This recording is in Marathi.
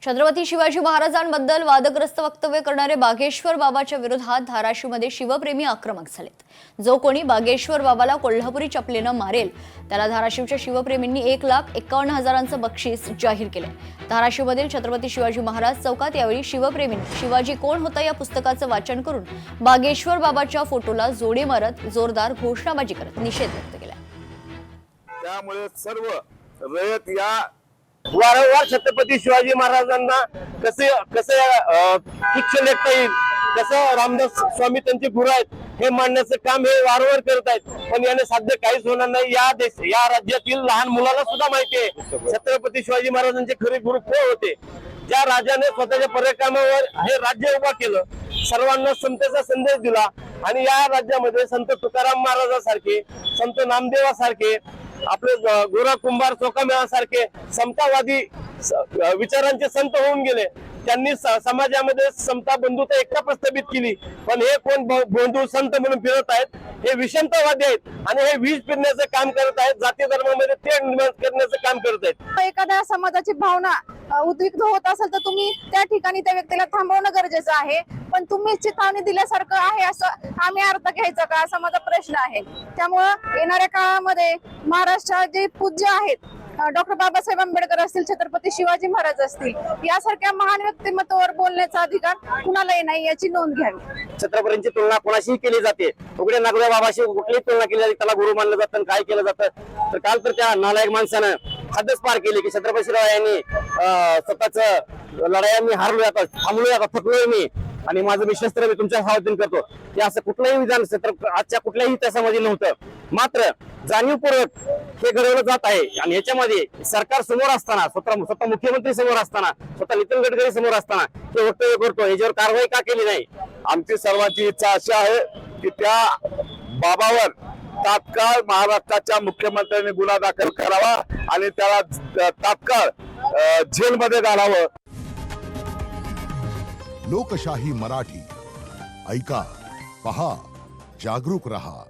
छत्रपती शिवाजी महाराजांबद्दल वादग्रस्त वक्तव्य करणारे बागेश्वर बाबाच्या विरोधात धाराशिवमध्ये शिवप्रेमी आक्रमक झालेत। जो कोणी बागेश्वर बाबाला कोल्हापुरी चपलेनं मारेल त्याला धाराशिवच्या शिवप्रेमींनी 1,51,000चं बक्षीस जाहीर केले। धाराशिवमधील छत्रपती शिवाजी महाराज चौकात यावेळी शिवप्रेमींनी शिवाजी कोण होता या पुस्तकाचं वाचन करून बागेश्वर बाबाच्या फोटोला जोडे मारत जोरदार घोषणाबाजी करत निषेध व्यक्त केला। त्यामुळे सर्व रयत या वारंवार छत्रपती शिवाजी महाराजांना कसे शिक्षण लेखता येईल, कसं रामदास स्वामी त्यांचे गुरु आहेत हे मांडण्याचं काम हे वारंवार करत आहेत। पण याने साध्य काहीच होणार नाही। या राज्यातील लहान मुलाला सुद्धा माहिती आहे छत्रपती शिवाजी महाराजांचे खरे गुरु कोण होते। ज्या राजाने स्वतःच्या पराक्रमावर हे राज्य उभा केलं, सर्वांना समतेचा संदेश दिला आणि या राज्यामध्ये संत तुकाराम महाराजांसारखे, संत नामदेवासारखे, आपले गोरा कुंभार चोखामेळासारखे समतावादी विचारांचे संत होऊन गेले। त्यांनी समाजामध्ये समता बंधुता एकता प्रस्थापित केली। पण हे कोण बंधू संत म्हणून फिरत आहेत, हे विषमतावादी आहेत आणि हे वीज फिरण्याचं काम करत आहेत, जाती धर्मामध्ये तेढ निर्माण करण्याचं काम करत आहेत। एखाद्या समाजाची भावना उद्विग्न होत असेल तर तुम्ही त्या ठिकाणी त्या व्यक्तीला थांबवणं गरजेचं आहे। पण तुम्ही चिथावणी दिल्यासारखं आहे असं आम्ही अर्थ घ्यायचा का, असा माझा प्रश्न आहे। त्यामुळं येणाऱ्या काळामध्ये महाराष्ट्रात जे पूज्य आहेत, डॉक्टर बाबासाहेब आंबेडकर असतील, छत्रपती शिवाजी महाराज असतील, यासारख्या महान व्यक्तिमत्वावर बोलण्याचा अधिकार कुणालाही नाही, याची नोंद घ्यावी। छत्रपतींची तुलना कोणाशीही केली जाते, उघडे नागोबा बाबाशी कुठलीही तुलना केली जाते, त्याला गुरु मानलं जातं, काय केलं जातं। तर काल तर त्या नालायक माणसानं हद्दच पार केली की छत्रपती शिवाजी यांनी स्वतःच लढाया मी हारलोय, आता थांबलोय, आता थकलोय मी आणि माझं मी शस्त्र मी तुमच्या हवालदिन करतो, हे असं कुठलंही विधान आजच्या कुठल्याही इतिहासामध्ये नव्हतं। मात्र जाणीवपूर्वक हे घडवलं जात आहे आणि याच्यामध्ये सरकार समोर असताना, स्वतः मुख्यमंत्री समोर असताना, स्वतः नितीन गडकरी समोर असताना हे वक्तव्य करतो, याच्यावर कारवाई का केली नाही। आमची सर्वांची इच्छा अशी आहे की त्या बाबावर तात्काळ महाराष्ट्राच्या मुख्यमंत्र्यांनी गुन्हा दाखल करावा आणि त्याला तात्काळ जेलमध्ये घालावं। लोकशाही मराठी ऐका, पहा, जागरूक रहा।